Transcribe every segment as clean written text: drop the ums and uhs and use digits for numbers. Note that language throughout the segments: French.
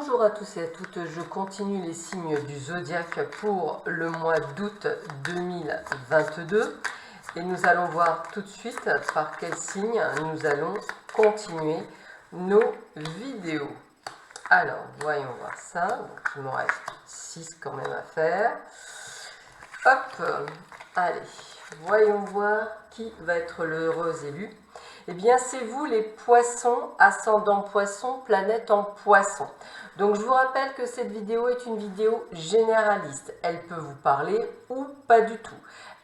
Bonjour à tous et à toutes, je continue les signes du zodiaque pour le mois d'août 2022 et nous allons voir tout de suite par quel signe nous allons continuer nos vidéos. Alors, voyons voir ça. Donc, il me reste 6 quand même à faire. Hop, allez, voyons voir qui va être l'heureux élu. Eh bien, c'est vous les poissons, ascendant poisson, planète en poisson. Donc, je vous rappelle que cette vidéo est une vidéo généraliste. Elle peut vous parler ou pas du tout.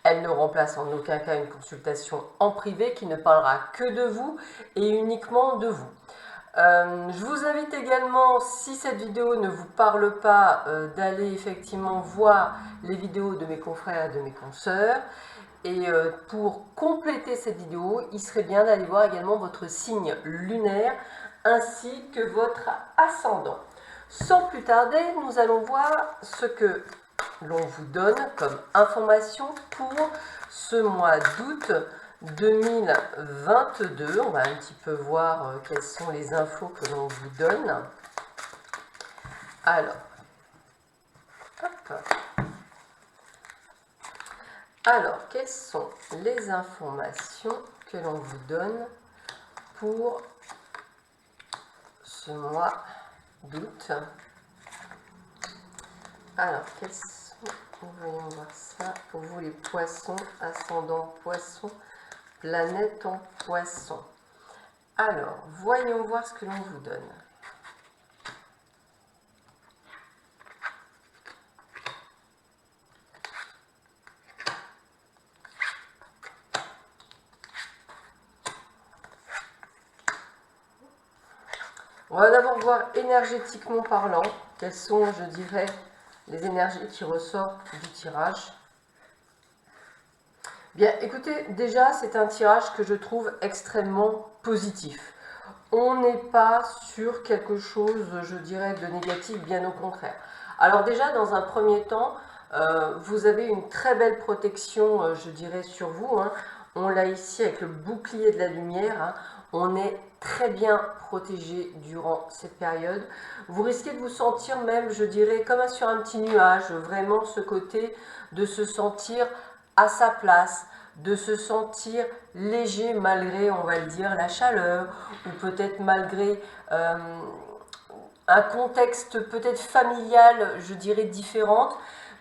Elle ne remplace en aucun cas une consultation en privé qui ne parlera que de vous et uniquement de vous. Je vous invite également, si cette vidéo ne vous parle pas, d'aller effectivement voir les vidéos de mes confrères et de mes consoeurs. Et pour compléter cette vidéo, il serait bien d'aller voir également votre signe lunaire ainsi que votre ascendant. Sans plus tarder, nous allons voir ce que l'on vous donne comme information pour ce mois d'août 2022. On va un petit peu voir quelles sont les infos que l'on vous donne. Alors, hop. Alors, quelles sont les informations que l'on vous donne pour ce mois d'août? Alors, quelles sont, voyons voir ça, pour vous les poissons, ascendant poisson, planète en poisson. Alors, voyons voir ce que l'on vous donne. On va d'abord voir énergétiquement parlant, quelles sont, je dirais, les énergies qui ressortent du tirage. Bien, écoutez, déjà, c'est un tirage que je trouve extrêmement positif. On n'est pas sur quelque chose, je dirais, de négatif, bien au contraire. Alors déjà, dans un premier temps, vous avez une très belle protection, je dirais, sur vous. On l'a ici avec le bouclier de la lumière. On est très bien protégé durant cette période. Vous risquez de vous sentir même, je dirais, comme sur un petit nuage, vraiment ce côté de se sentir à sa place, de se sentir léger malgré, on va le dire, la chaleur, ou peut-être malgré un contexte peut-être familial, je dirais, différent.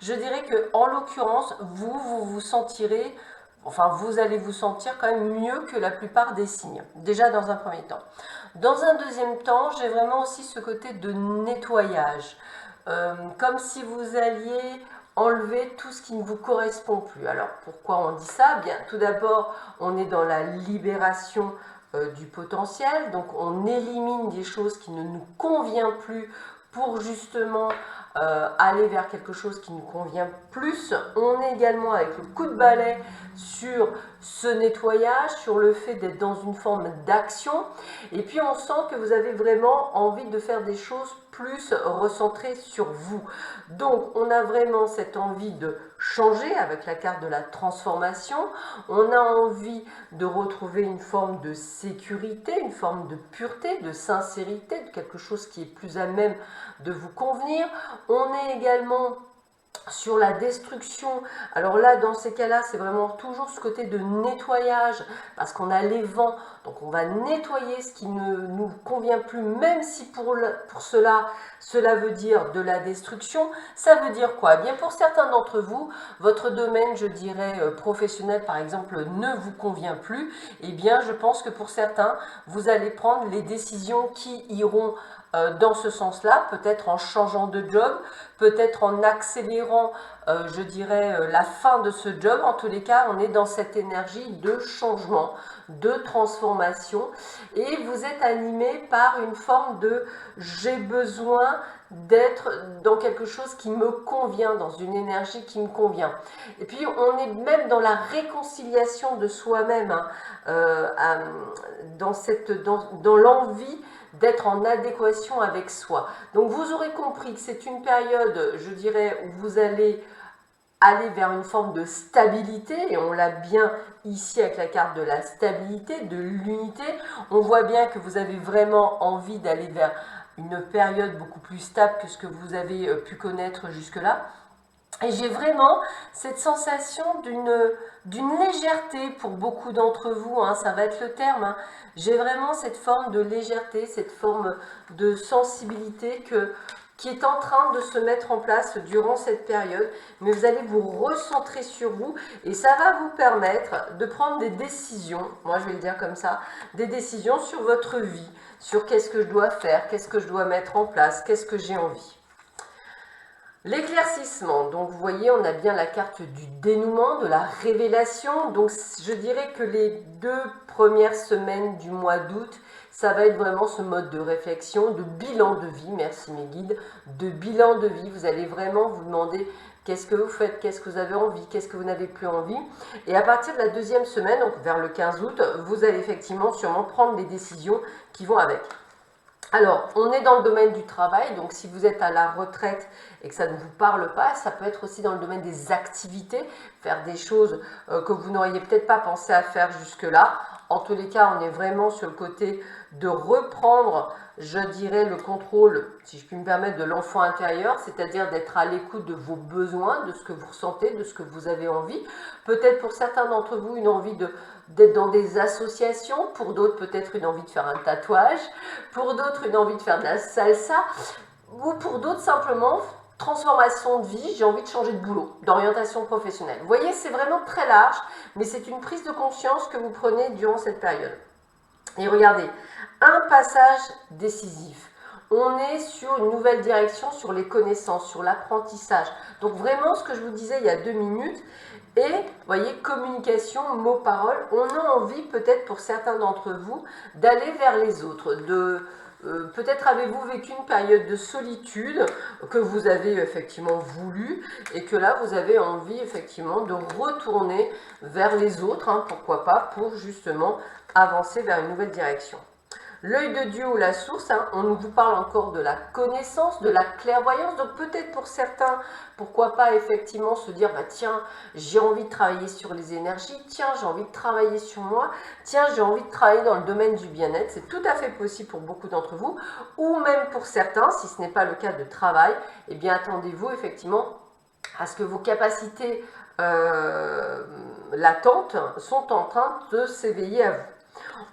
Je dirais que en l'occurrence, vous vous sentirez, enfin vous allez vous sentir quand même mieux que la plupart des signes, déjà dans un premier temps. Dans un deuxième temps, j'ai vraiment aussi ce côté de nettoyage, comme si vous alliez enlever tout ce qui ne vous correspond plus. Alors pourquoi on dit ça? Bien, tout d'abord, on est dans la libération du potentiel, donc on élimine des choses qui ne nous conviennent plus pour justement aller vers quelque chose qui nous convient plus. On est également avec le coup de balai sur ce nettoyage, sur le fait d'être dans une forme d'action, et puis on sent que vous avez vraiment envie de faire des choses plus recentrées sur vous. Donc on a vraiment cette envie de changer avec la carte de la transformation, on a envie de retrouver une forme de sécurité, une forme de pureté, de sincérité, de quelque chose qui est plus à même de vous convenir. On est également sur la destruction. Alors là, dans ces cas-là, c'est vraiment toujours ce côté de nettoyage, parce qu'on a les vents, donc on va nettoyer ce qui ne nous convient plus, même si pour cela veut dire de la destruction. Ça veut dire quoi? Eh bien, pour certains d'entre vous, votre domaine, je dirais, professionnel, par exemple, ne vous convient plus. Eh bien, je pense que pour certains, vous allez prendre les décisions qui iront dans ce sens-là, peut-être en changeant de job, peut-être en accélérant, je dirais, la fin de ce job. En tous les cas, on est dans cette énergie de changement, de transformation, et vous êtes animé par une forme de « j'ai besoin d'être dans quelque chose qui me convient, dans une énergie qui me convient ». Et puis, on est même dans la réconciliation de soi-même, dans l'envie d'être en adéquation avec soi. Donc vous aurez compris que c'est une période, je dirais, où vous allez aller vers une forme de stabilité, et on l'a bien ici avec la carte de la stabilité, de l'unité. On voit bien que vous avez vraiment envie d'aller vers une période beaucoup plus stable que ce que vous avez pu connaître jusque-là. Et j'ai vraiment cette sensation d'une légèreté pour beaucoup d'entre vous, hein, ça va être le terme. Hein. J'ai vraiment cette forme de légèreté, cette forme de sensibilité qui est en train de se mettre en place durant cette période. Mais vous allez vous recentrer sur vous et ça va vous permettre de prendre des décisions, moi je vais le dire comme ça, des décisions sur votre vie, sur qu'est-ce que je dois faire, qu'est-ce que je dois mettre en place, qu'est-ce que j'ai envie. L'éclaircissement, donc vous voyez, on a bien la carte du dénouement, de la révélation. Donc je dirais que les 2 premières semaines du mois d'août, ça va être vraiment ce mode de réflexion, de bilan de vie, merci mes guides, de bilan de vie. Vous allez vraiment vous demander qu'est-ce que vous faites, qu'est-ce que vous avez envie, qu'est-ce que vous n'avez plus envie. Et à partir de la 2e semaine, donc vers le 15 août, vous allez effectivement sûrement prendre des décisions qui vont avec. Alors, on est dans le domaine du travail, donc si vous êtes à la retraite et que ça ne vous parle pas, ça peut être aussi dans le domaine des activités, faire des choses que vous n'auriez peut-être pas pensé à faire jusque-là. En tous les cas, on est vraiment sur le côté de reprendre, je dirais, le contrôle, si je puis me permettre, de l'enfant intérieur, c'est-à-dire d'être à l'écoute de vos besoins, de ce que vous ressentez, de ce que vous avez envie. Peut-être pour certains d'entre vous, une envie d'être dans des associations, pour d'autres peut-être une envie de faire un tatouage, pour d'autres une envie de faire de la salsa, ou pour d'autres simplement transformation de vie, j'ai envie de changer de boulot, d'orientation professionnelle. Vous voyez, c'est vraiment très large, mais c'est une prise de conscience que vous prenez durant cette période. Et regardez, un passage décisif. On est sur une nouvelle direction, sur les connaissances, sur l'apprentissage. Donc vraiment, ce que je vous disais il y a 2 minutes, et vous voyez, communication, mots, paroles, on a envie peut-être pour certains d'entre vous d'aller vers les autres, peut-être avez-vous vécu une période de solitude que vous avez effectivement voulu et que là vous avez envie effectivement de retourner vers les autres, hein, pourquoi pas, pour justement avancer vers une nouvelle direction. L'œil de Dieu ou la source, hein, on vous parle encore de la connaissance, de la clairvoyance, donc peut-être pour certains, pourquoi pas effectivement se dire, bah tiens, j'ai envie de travailler sur les énergies, tiens, j'ai envie de travailler sur moi, tiens, j'ai envie de travailler dans le domaine du bien-être, c'est tout à fait possible pour beaucoup d'entre vous, ou même pour certains, si ce n'est pas le cas de travail, eh bien attendez-vous effectivement à ce que vos capacités latentes sont en train de s'éveiller à vous.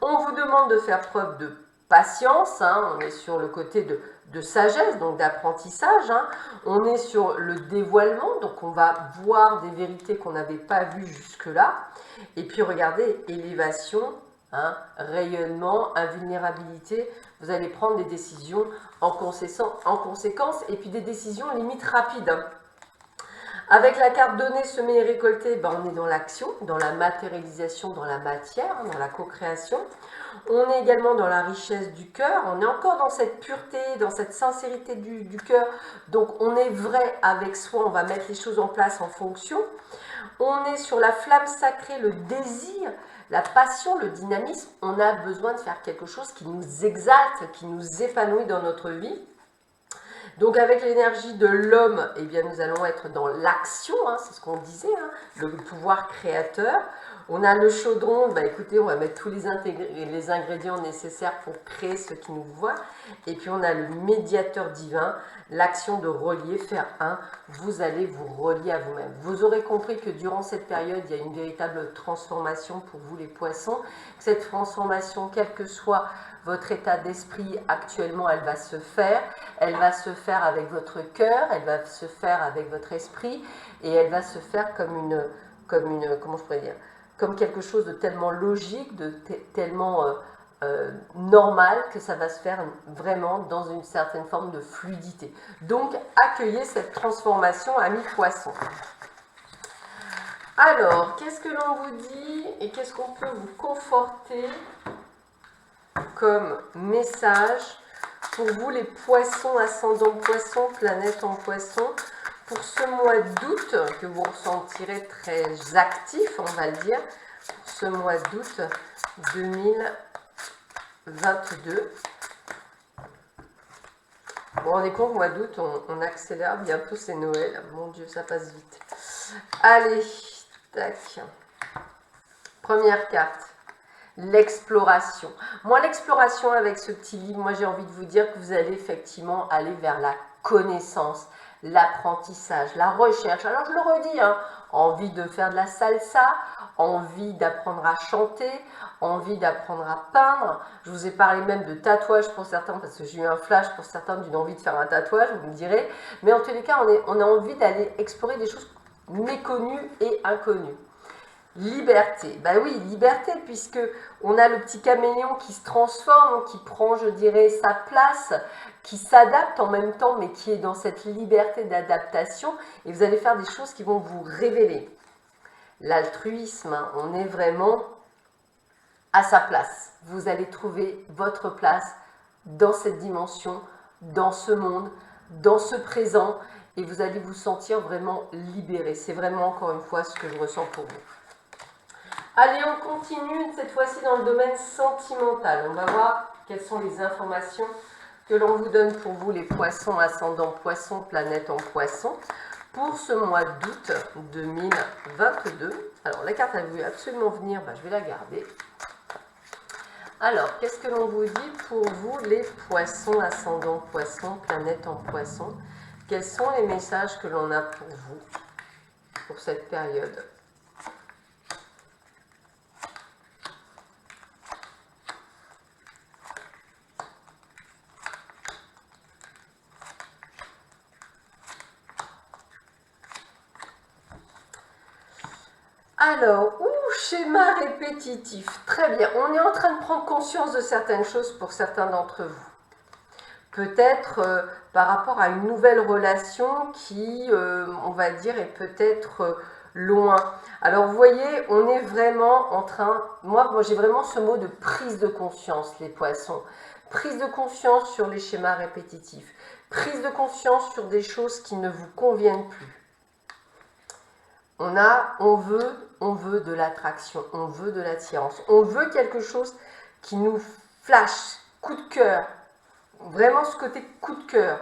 On vous demande de faire preuve de patience, hein, on est sur le côté de sagesse, donc d'apprentissage, hein, on est sur le dévoilement, donc on va voir des vérités qu'on n'avait pas vues jusque-là, et puis regardez, élévation, hein, rayonnement, invulnérabilité, vous allez prendre des décisions en conséquence, et puis des décisions limite rapides. Hein. Avec la carte donnée, semer et récolter, ben on est dans l'action, dans la matérialisation, dans la matière, dans la co-création. On est également dans la richesse du cœur, on est encore dans cette pureté, dans cette sincérité du cœur. Donc on est vrai avec soi, on va mettre les choses en place en fonction. On est sur la flamme sacrée, le désir, la passion, le dynamisme. On a besoin de faire quelque chose qui nous exalte, qui nous épanouit dans notre vie. Donc avec l'énergie de l'homme, eh bien nous allons être dans l'action, hein, c'est ce qu'on disait, hein, le pouvoir créateur. On a le chaudron, bah écoutez, on va mettre tous les ingrédients nécessaires pour créer ce qui nous voit. Et puis on a le médiateur divin, l'action de relier, faire un, vous allez vous relier à vous-même. Vous aurez compris que durant cette période, il y a une véritable transformation pour vous les poissons. Cette transformation, quel que soit votre état d'esprit actuellement, elle va se faire. Elle va se faire avec votre cœur, elle va se faire avec votre esprit et elle va se faire comme comment je pourrais dire, comme quelque chose de tellement logique, de tellement normal que ça va se faire vraiment dans une certaine forme de fluidité. Donc, accueillez cette transformation, amis poissons. Alors, qu'est-ce que l'on vous dit et qu'est-ce qu'on peut vous conforter comme message pour vous les poissons, ascendant poisson, planète en poisson, pour ce mois d'août que vous ressentirez très actif, on va le dire, pour ce mois d'août 2022. Bon, on est compte, mois d'août, on accélère, bientôt c'est Noël, mon Dieu, ça passe vite. Allez, tac. Première carte. l'exploration. Moi, l'exploration avec ce petit livre, moi j'ai envie de vous dire que vous allez effectivement aller vers la connaissance, l'apprentissage, la recherche. Alors je le redis, hein, envie de faire de la salsa, envie d'apprendre à chanter, envie d'apprendre à peindre. Je vous ai parlé même de tatouage pour certains, parce que j'ai eu un flash pour certains d'une envie de faire un tatouage, vous me direz. Mais en tous les cas, on a envie d'aller explorer des choses méconnues et inconnues. Liberté, bah oui, liberté, puisque on a le petit caméléon qui se transforme, qui prend, je dirais, sa place, qui s'adapte en même temps, mais qui est dans cette liberté d'adaptation, et vous allez faire des choses qui vont vous révéler. L'altruisme, hein, on est vraiment à sa place. Vous allez trouver votre place dans cette dimension, dans ce monde, dans ce présent, et vous allez vous sentir vraiment libéré. C'est vraiment, encore une fois, ce que je ressens pour vous. Allez, on continue, cette fois-ci dans le domaine sentimental. On va voir quelles sont les informations que l'on vous donne pour vous, les poissons, ascendant poisson, planète en poisson, pour ce mois d'août 2022. Alors, la carte, elle veut absolument venir, je vais la garder. Alors, qu'est-ce que l'on vous dit pour vous, les poissons, ascendant poisson, planète en poisson? Quels sont les messages que l'on a pour vous, pour cette période? Alors, schéma répétitif, très bien. On est en train de prendre conscience de certaines choses pour certains d'entre vous. Peut-être par rapport à une nouvelle relation qui, on va dire, est peut-être loin. Alors, vous voyez, on est vraiment en train... Moi j'ai vraiment ce mot de prise de conscience, les poissons. Prise de conscience sur les schémas répétitifs. Prise de conscience sur des choses qui ne vous conviennent plus. On veut de l'attraction, on veut de l'attirance, on veut quelque chose qui nous flash, coup de cœur, vraiment ce côté coup de cœur.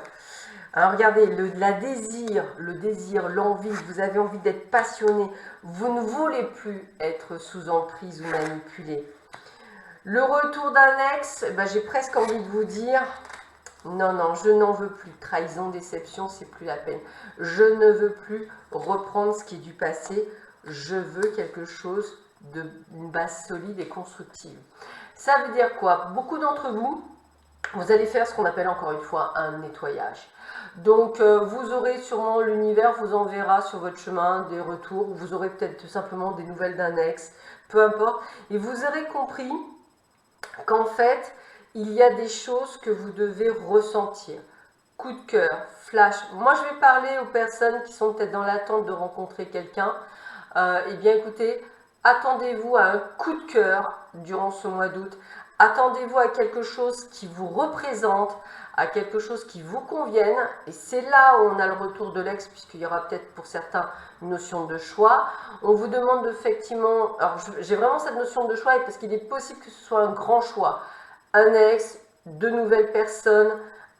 Alors regardez, le désir, l'envie, vous avez envie d'être passionné, vous ne voulez plus être sous emprise ou manipulé. Le retour d'un ex, j'ai presque envie de vous dire... Non, je n'en veux plus. Trahison, déception, c'est plus la peine. Je ne veux plus reprendre ce qui est du passé. Je veux quelque chose d'une base solide et constructive. Ça veut dire quoi? Beaucoup d'entre vous, vous allez faire ce qu'on appelle encore une fois un nettoyage. Donc, vous aurez sûrement, l'univers vous enverra sur votre chemin des retours. Vous aurez peut-être tout simplement des nouvelles d'un ex, peu importe. Et vous aurez compris qu'en fait, il y a des choses que vous devez ressentir. Coup de cœur, flash. Moi, je vais parler aux personnes qui sont peut-être dans l'attente de rencontrer quelqu'un. Eh bien, écoutez, attendez-vous à un coup de cœur durant ce mois d'août. Attendez-vous à quelque chose qui vous représente, à quelque chose qui vous convienne. Et c'est là où on a le retour de l'ex, puisqu'il y aura peut-être pour certains une notion de choix. On vous demande effectivement... Alors, j'ai vraiment cette notion de choix, parce qu'il est possible que ce soit un grand choix. Un ex, deux nouvelles personnes,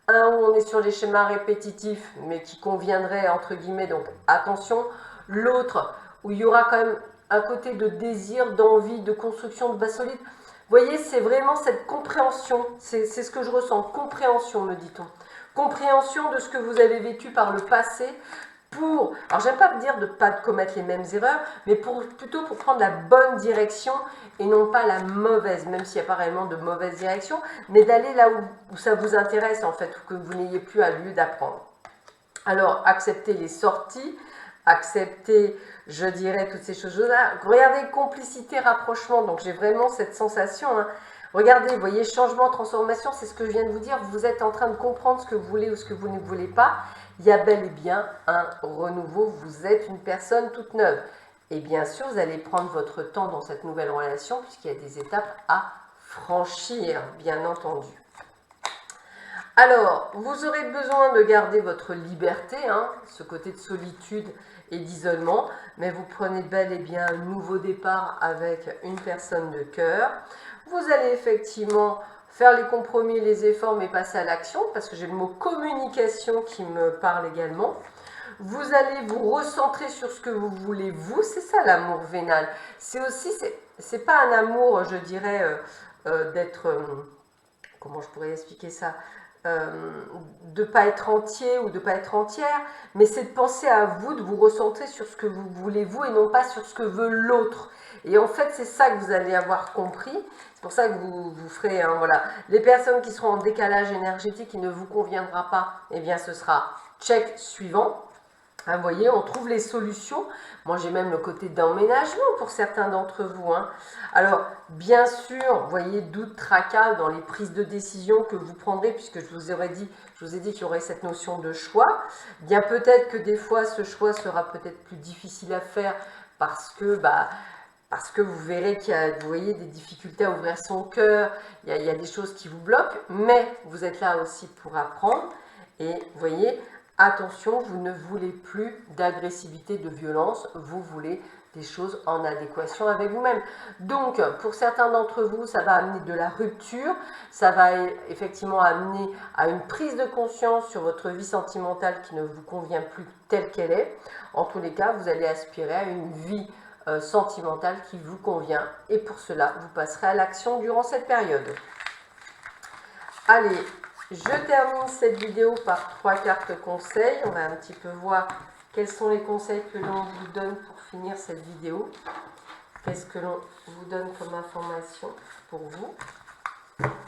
un où on est sur les schémas répétitifs, mais qui conviendrait, entre guillemets, donc attention. L'autre, où il y aura quand même un côté de désir, d'envie, de construction de base solide. Vous voyez, c'est vraiment cette compréhension, c'est ce que je ressens, compréhension, me dit-on. Compréhension de ce que vous avez vécu par le passé, alors j'aime pas dire de ne pas commettre les mêmes erreurs, mais plutôt pour prendre la bonne direction et non pas la mauvaise, même s'il n'y a pas réellement de mauvaise direction, mais d'aller là où ça vous intéresse en fait, ou que vous n'ayez plus à lieu d'apprendre. Alors, accepter les sorties, accepter, je dirais, toutes ces choses-là. Regardez, complicité, rapprochement, donc j'ai vraiment cette sensation, hein. Regardez, vous voyez, changement, transformation, c'est ce que je viens de vous dire, vous êtes en train de comprendre ce que vous voulez ou ce que vous ne voulez pas. Il y a bel et bien un renouveau, vous êtes une personne toute neuve. Et bien sûr, vous allez prendre votre temps dans cette nouvelle relation, puisqu'il y a des étapes à franchir, bien entendu. Alors, vous aurez besoin de garder votre liberté, hein, ce côté de solitude et d'isolement, mais vous prenez bel et bien un nouveau départ avec une personne de cœur. Vous allez effectivement faire les compromis, les efforts, mais passer à l'action, parce que j'ai le mot communication qui me parle également. Vous allez vous recentrer sur ce que vous voulez, vous, c'est ça l'amour vénal. C'est aussi, c'est pas un amour, je dirais, d'être, comment je pourrais expliquer ça, de pas être entier ou de pas être entière, mais c'est de penser à vous, de vous recentrer sur ce que vous voulez vous et non pas sur ce que veut l'autre. Et en fait, c'est ça que vous allez avoir compris. C'est pour ça que vous ferez, hein, voilà. Les personnes qui seront en décalage énergétique, qui ne vous conviendra pas, eh bien, ce sera check suivant. Hein, vous voyez, on trouve les solutions. Moi, j'ai même le côté d'emménagement pour certains d'entre vous. Hein. Alors, bien sûr, vous voyez, doute, tracas dans les prises de décision que vous prendrez, puisque je vous ai dit qu'il y aurait cette notion de choix. Bien peut-être que des fois, ce choix sera peut-être plus difficile à faire parce que vous verrez qu'il y a, vous voyez, des difficultés à ouvrir son cœur, il y a des choses qui vous bloquent, mais vous êtes là aussi pour apprendre. Et vous voyez, attention, vous ne voulez plus d'agressivité, de violence, vous voulez des choses en adéquation avec vous-même. Donc, pour certains d'entre vous, ça va amener de la rupture, ça va effectivement amener à une prise de conscience sur votre vie sentimentale qui ne vous convient plus telle qu'elle est. En tous les cas, vous allez aspirer à une vie sentimentale qui vous convient et pour cela, vous passerez à l'action durant cette période. Allez, je termine cette vidéo par 3 cartes conseils. On va un petit peu voir quels sont les conseils que l'on vous donne pour finir cette vidéo. Qu'est-ce que l'on vous donne comme information pour vous?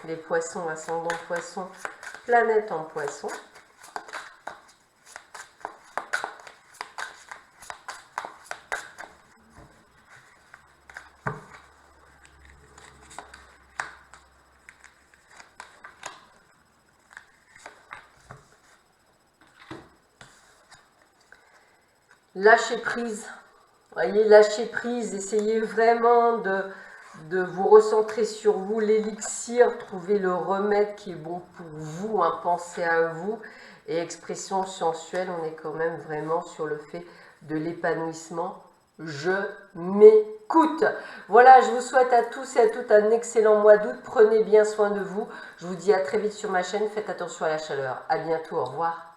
Les poissons, ascendant poisson, planète en poisson. Lâchez prise, voyez, lâchez prise, essayez vraiment de vous recentrer sur vous, l'élixir, trouver le remède qui est bon pour vous, hein, pensez à vous, et expression sensuelle, on est quand même vraiment sur le fait de l'épanouissement, je m'écoute. Voilà, je vous souhaite à tous et à toutes un excellent mois d'août, prenez bien soin de vous, je vous dis à très vite sur ma chaîne, faites attention à la chaleur, à bientôt, au revoir.